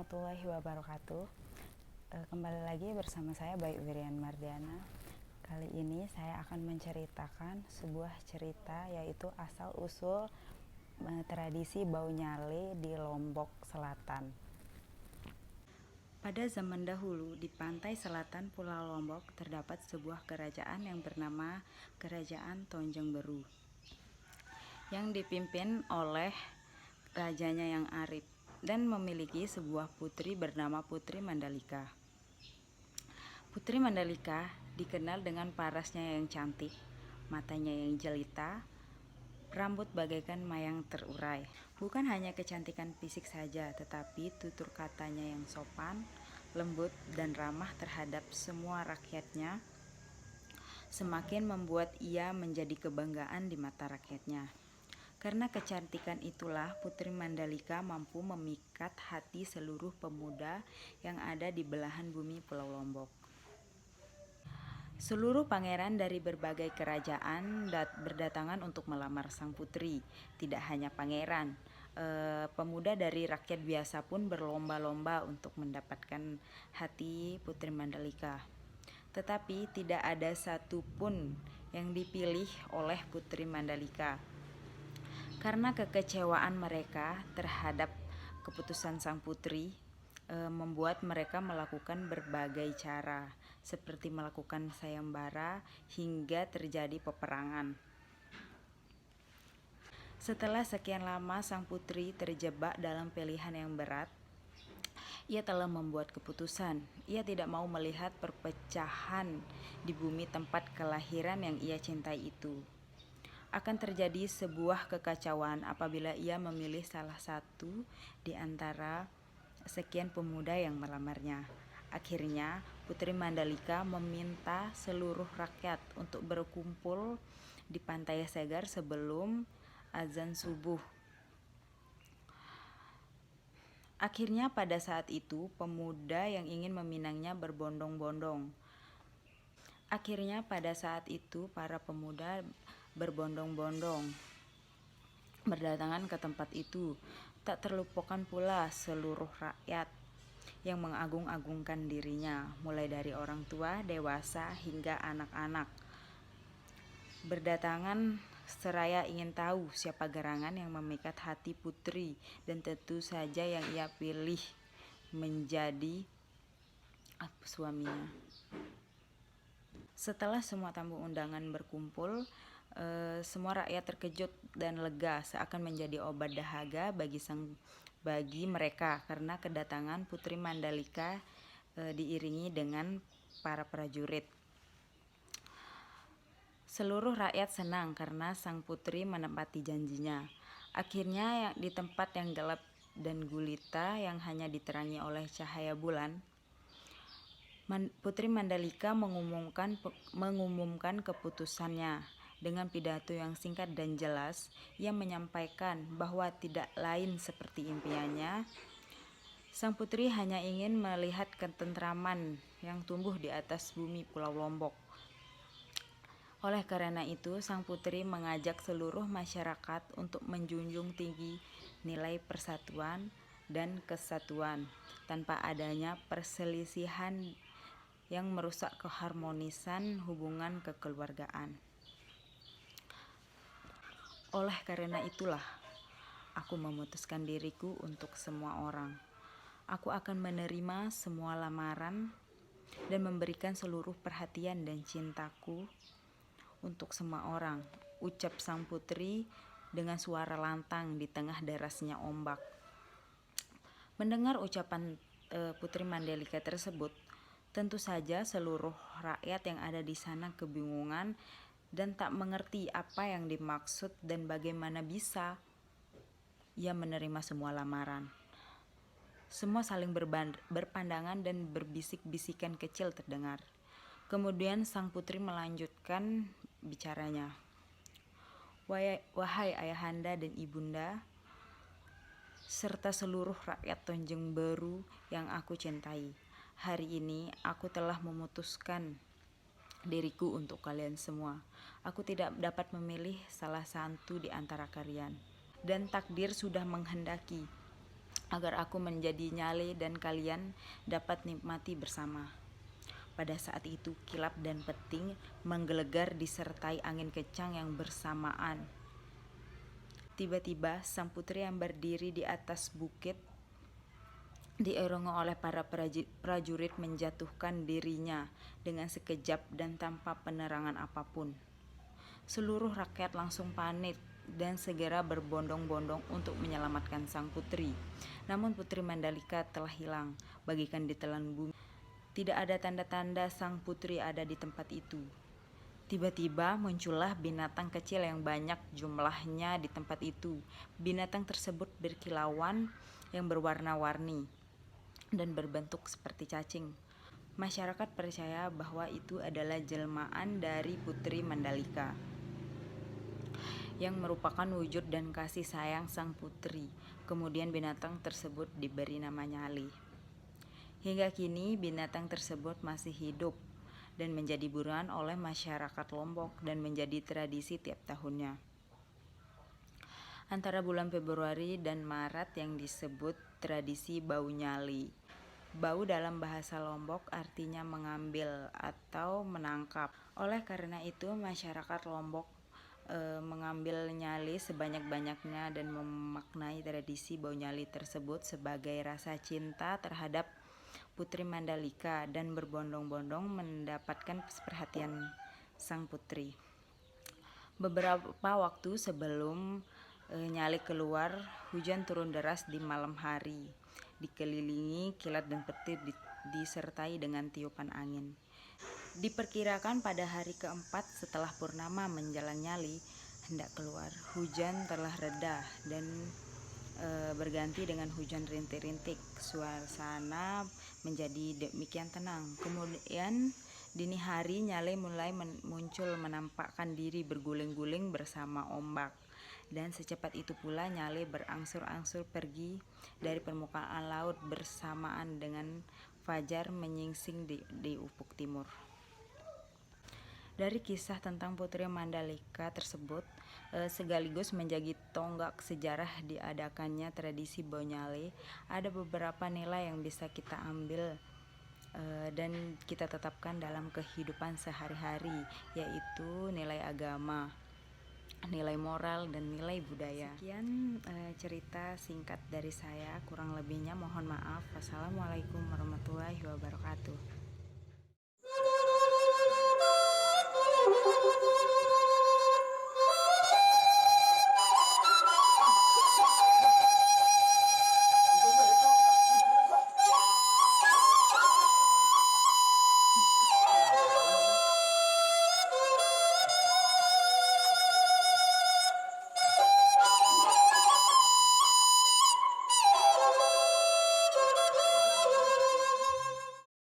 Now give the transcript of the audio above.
warahmatullahi wabarakatuh. Kembali lagi bersama saya Bayu Wirian Mardiana. Kali ini saya akan menceritakan sebuah cerita, yaitu asal-usul tradisi Bau Nyale di Lombok Selatan. Pada zaman dahulu, di pantai selatan Pulau Lombok terdapat sebuah kerajaan yang bernama Kerajaan Tonjong Beru, yang dipimpin oleh rajanya yang arif dan memiliki sebuah putri bernama Putri Mandalika. Putri Mandalika dikenal dengan parasnya yang cantik, matanya yang jelita, rambut bagaikan mayang terurai. Bukan hanya kecantikan fisik saja, tetapi tutur katanya yang sopan, lembut, dan ramah terhadap semua rakyatnya semakin membuat ia menjadi kebanggaan di mata rakyatnya. Karena kecantikan itulah Putri Mandalika mampu memikat hati seluruh pemuda yang ada di belahan bumi Pulau Lombok. Seluruh pangeran dari berbagai kerajaan berdatangan untuk melamar sang putri. Tidak hanya pangeran, pemuda dari rakyat biasa pun berlomba-lomba untuk mendapatkan hati Putri Mandalika. Tetapi tidak ada satupun yang dipilih oleh Putri Mandalika. Karena kekecewaan mereka terhadap keputusan sang putri membuat mereka melakukan berbagai cara, seperti melakukan sayembara hingga terjadi peperangan. Setelah sekian lama sang putri terjebak dalam pilihan yang berat, ia telah membuat keputusan. Ia tidak mau melihat perpecahan di bumi tempat kelahiran yang ia cintai itu. Akan terjadi sebuah kekacauan apabila ia memilih salah satu di antara sekian pemuda yang melamarnya. Akhirnya, Putri Mandalika meminta seluruh rakyat untuk berkumpul di Pantai Segar sebelum azan subuh. Akhirnya pada saat itu, pemuda yang ingin meminangnya berbondong-bondong. Para pemuda berbondong-bondong berdatangan ke tempat itu. Tak terlupakan pula seluruh rakyat yang mengagung-agungkan dirinya, mulai dari orang tua, dewasa, hingga anak-anak. Berdatangan seraya ingin tahu siapa gerangan yang memikat hati putri, dan tentu saja yang ia pilih menjadi suaminya. Setelah semua tamu undangan berkumpul, semua rakyat terkejut dan lega, seakan menjadi obat dahaga bagi mereka karena kedatangan Putri Mandalika diiringi dengan para prajurit. Seluruh rakyat senang karena sang putri menepati janjinya. Akhirnya di tempat yang gelap dan gulita yang hanya diterangi oleh cahaya bulan, Putri Mandalika mengumumkan keputusannya. Dengan pidato yang singkat dan jelas, ia menyampaikan bahwa tidak lain seperti impiannya. Sang putri hanya ingin melihat ketentraman yang tumbuh di atas bumi Pulau Lombok. Oleh karena itu, sang putri mengajak seluruh masyarakat untuk menjunjung tinggi nilai persatuan dan kesatuan tanpa adanya perselisihan yang merusak keharmonisan hubungan kekeluargaan. Oleh karena itulah, aku memutuskan diriku untuk semua orang. Aku akan menerima semua lamaran dan memberikan seluruh perhatian dan cintaku untuk semua orang, ucap sang putri dengan suara lantang di tengah derasnya ombak. Mendengar ucapan Putri Mandalika tersebut, tentu saja seluruh rakyat yang ada di sana kebingungan dan tak mengerti apa yang dimaksud dan bagaimana bisa ia menerima semua lamaran. Semua saling berpandangan dan berbisik-bisikan kecil terdengar. Kemudian sang putri melanjutkan bicaranya. Wahai ayahanda dan ibunda, serta seluruh rakyat Tonjong Beru yang aku cintai, hari ini aku telah memutuskan diriku untuk kalian semua. Aku tidak dapat memilih salah satu di antara kalian, dan takdir sudah menghendaki agar aku menjadi nyale dan kalian dapat nikmati bersama. Pada saat itu kilap dan peting menggelegar disertai angin kencang yang bersamaan. Tiba-tiba sang putri yang berdiri di atas bukit diiringi oleh para prajurit menjatuhkan dirinya dengan sekejap dan tanpa penerangan apapun. Seluruh rakyat langsung panik dan segera berbondong-bondong untuk menyelamatkan sang putri. Namun Putri Mandalika telah hilang, bagaikan ditelan bumi. Tidak ada tanda-tanda sang putri ada di tempat itu. Tiba-tiba muncullah binatang kecil yang banyak jumlahnya di tempat itu. Binatang tersebut berkilauan yang berwarna-warni dan berbentuk seperti cacing. Masyarakat percaya bahwa itu adalah jelmaan dari Putri Mandalika, yang merupakan wujud dan kasih sayang sang putri. Kemudian binatang tersebut diberi nama Nyale. Hingga kini binatang tersebut masih hidup dan menjadi buruan oleh masyarakat Lombok dan menjadi tradisi tiap tahunnya. Antara bulan Februari dan Maret yang disebut tradisi Bau Nyale. Bau dalam bahasa Lombok artinya mengambil atau menangkap. Oleh karena itu masyarakat Lombok mengambil nyale sebanyak-banyaknya dan memaknai tradisi Bau Nyale tersebut sebagai rasa cinta terhadap Putri Mandalika dan berbondong-bondong mendapatkan perhatian sang putri. Beberapa waktu sebelum Nyale keluar, hujan turun deras di malam hari, dikelilingi kilat dan petir disertai dengan tiupan angin. Diperkirakan pada hari keempat setelah purnama menjelang Nyale hendak keluar, hujan telah reda dan berganti dengan hujan rintik-rintik. Suasana menjadi demikian tenang. Kemudian dini hari Nyale mulai muncul menampakkan diri berguling-guling bersama ombak. Dan secepat itu pula Nyale berangsur-angsur pergi dari permukaan laut bersamaan dengan fajar menyingsing di ufuk timur. Dari kisah tentang Putri Mandalika tersebut sekaligus menjadi tonggak sejarah diadakannya tradisi Bau Nyale, ada beberapa nilai yang bisa kita ambil dan kita tetapkan dalam kehidupan sehari-hari, yaitu nilai agama, nilai moral, dan nilai budaya. Sekian cerita singkat dari saya, kurang lebihnya mohon maaf. Wassalamualaikum warahmatullahi wabarakatuh.